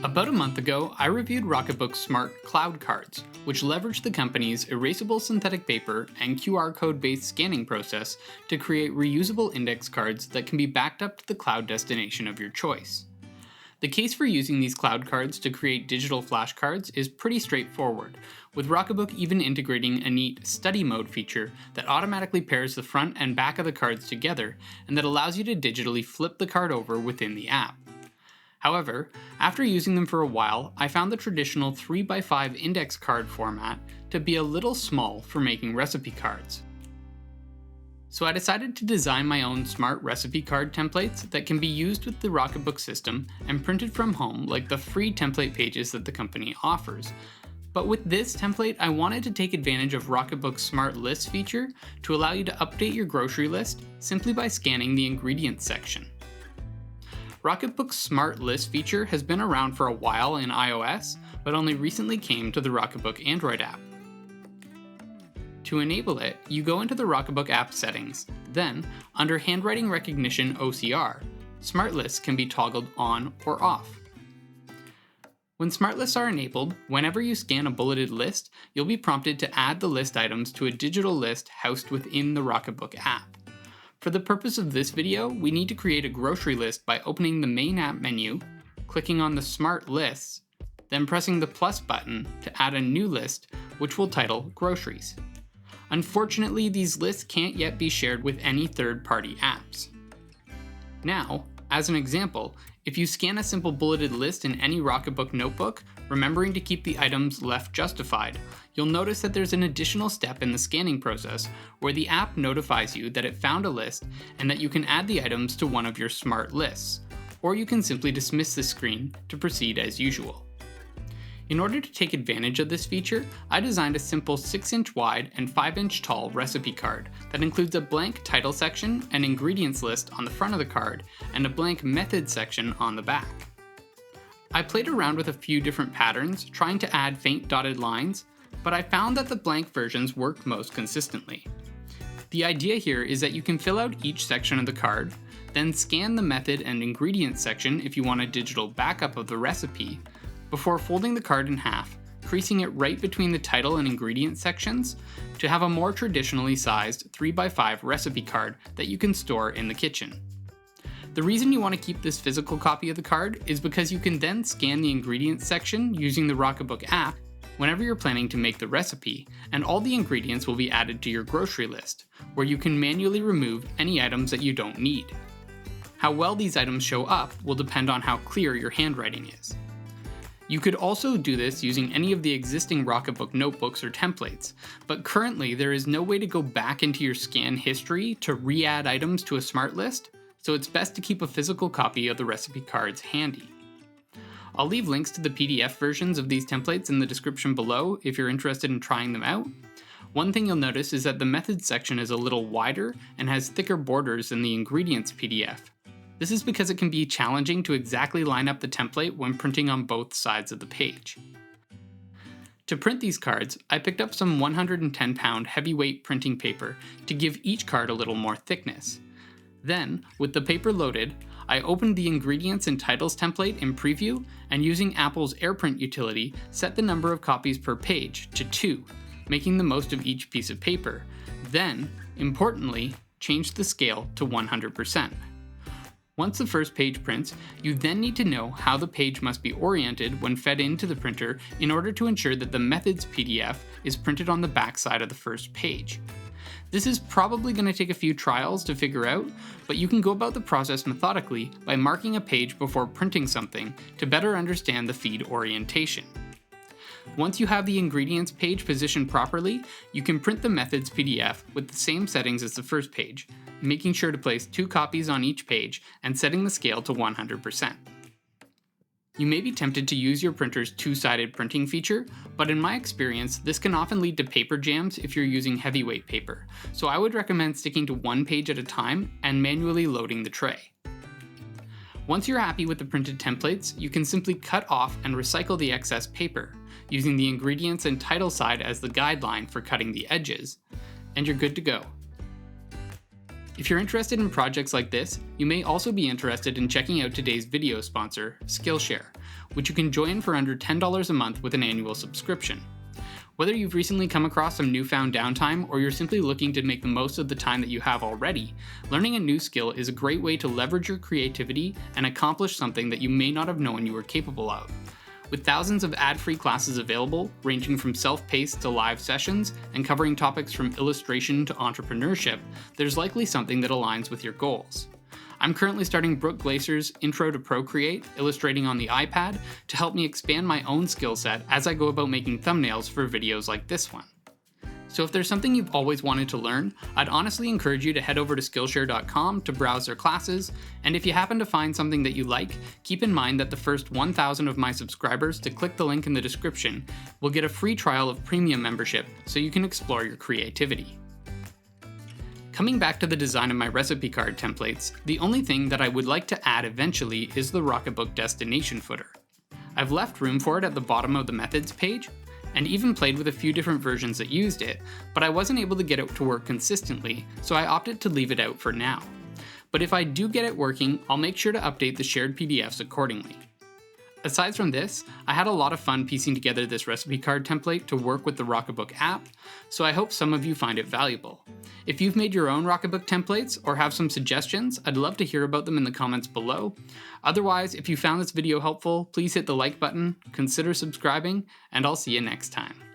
About a month ago, I reviewed Rocketbook's Smart Cloud Cards, which leverage the company's erasable synthetic paper and QR code-based scanning process to create reusable index cards that can be backed up to the cloud destination of your choice. The case for using these cloud cards to create digital flashcards is pretty straightforward, with Rocketbook even integrating a neat study mode feature that automatically pairs the front and back of the cards together and that allows you to digitally flip the card over within the app. However, after using them for a while, I found the traditional 3x5 index card format to be a little small for making recipe cards. So I decided to design my own smart recipe card templates that can be used with the Rocketbook system and printed from home like the free template pages that the company offers. But with this template, I wanted to take advantage of Rocketbook's Smart Lists feature to allow you to update your grocery list simply by scanning the ingredients section. Rocketbook's Smart List feature has been around for a while in iOS, but only recently came to the Rocketbook Android app. To enable it, you go into the Rocketbook app settings. Then, under Handwriting Recognition OCR, Smart Lists can be toggled on or off. When Smart Lists are enabled, whenever you scan a bulleted list, you'll be prompted to add the list items to a digital list housed within the Rocketbook app. For the purpose of this video, we need to create a grocery list by opening the main app menu, clicking on the Smart Lists, then pressing the plus button to add a new list, which we'll title Groceries. Unfortunately, these lists can't yet be shared with any third-party apps. Now, as an example, if you scan a simple bulleted list in any Rocketbook notebook, remembering to keep the items left justified, you'll notice that there's an additional step in the scanning process where the app notifies you that it found a list and that you can add the items to one of your smart lists, or you can simply dismiss the screen to proceed as usual. In order to take advantage of this feature, I designed a simple 6-inch wide and 5-inch tall recipe card that includes a blank title section and ingredients list on the front of the card and a blank method section on the back. I played around with a few different patterns, trying to add faint dotted lines, but I found that the blank versions worked most consistently. The idea here is that you can fill out each section of the card, then scan the method and ingredients section if you want a digital backup of the recipe, before folding the card in half, creasing it right between the title and ingredients sections to have a more traditionally sized 3x5 recipe card that you can store in the kitchen. The reason you want to keep this physical copy of the card is because you can then scan the ingredients section using the Rocketbook app whenever you're planning to make the recipe, and all the ingredients will be added to your grocery list, where you can manually remove any items that you don't need. How well these items show up will depend on how clear your handwriting is. You could also do this using any of the existing Rocketbook notebooks or templates, but currently there is no way to go back into your scan history to re-add items to a smart list, so it's best to keep a physical copy of the recipe cards handy. I'll leave links to the PDF versions of these templates in the description below if you're interested in trying them out. One thing you'll notice is that the methods section is a little wider and has thicker borders than the ingredients PDF. This is because it can be challenging to exactly line up the template when printing on both sides of the page. To print these cards, I picked up some 110-pound heavyweight printing paper to give each card a little more thickness. Then, with the paper loaded, I opened the ingredients and titles template in Preview and using Apple's AirPrint utility, set the number of copies per page to 2, making the most of each piece of paper. Then, importantly, changed the scale to 100%. Once the first page prints, you then need to know how the page must be oriented when fed into the printer in order to ensure that the methods PDF is printed on the back side of the first page. This is probably going to take a few trials to figure out, but you can go about the process methodically by marking a page before printing something to better understand the feed orientation. Once you have the ingredients page positioned properly, you can print the methods PDF with the same settings as the first page, making sure to place 2 copies on each page and setting the scale to 100%. You may be tempted to use your printer's two-sided printing feature, but in my experience, this can often lead to paper jams if you're using heavyweight paper, so I would recommend sticking to one page at a time and manually loading the tray. Once you're happy with the printed templates, you can simply cut off and recycle the excess paper, using the ingredients and title side as the guideline for cutting the edges, and you're good to go. If you're interested in projects like this, you may also be interested in checking out today's video sponsor, Skillshare, which you can join for under $10 a month with an annual subscription. Whether you've recently come across some newfound downtime or you're simply looking to make the most of the time that you have already, learning a new skill is a great way to leverage your creativity and accomplish something that you may not have known you were capable of. With thousands of ad-free classes available, ranging from self-paced to live sessions, and covering topics from illustration to entrepreneurship, there's likely something that aligns with your goals. I'm currently starting Brooke Glaser's Intro to Procreate, illustrating on the iPad, to help me expand my own skill set as I go about making thumbnails for videos like this one. So if there's something you've always wanted to learn, I'd honestly encourage you to head over to Skillshare.com to browse their classes, and if you happen to find something that you like, keep in mind that the first 1,000 of my subscribers to click the link in the description will get a free trial of premium membership so you can explore your creativity. Coming back to the design of my recipe card templates, the only thing that I would like to add eventually is the Rocketbook destination footer. I've left room for it at the bottom of the methods page, and even played with a few different versions that used it, but I wasn't able to get it to work consistently, so I opted to leave it out for now. But if I do get it working, I'll make sure to update the shared PDFs accordingly. Aside from this, I had a lot of fun piecing together this recipe card template to work with the Rocketbook app, so I hope some of you find it valuable. If you've made your own Rocketbook templates or have some suggestions, I'd love to hear about them in the comments below. Otherwise, if you found this video helpful, please hit the like button, consider subscribing, and I'll see you next time.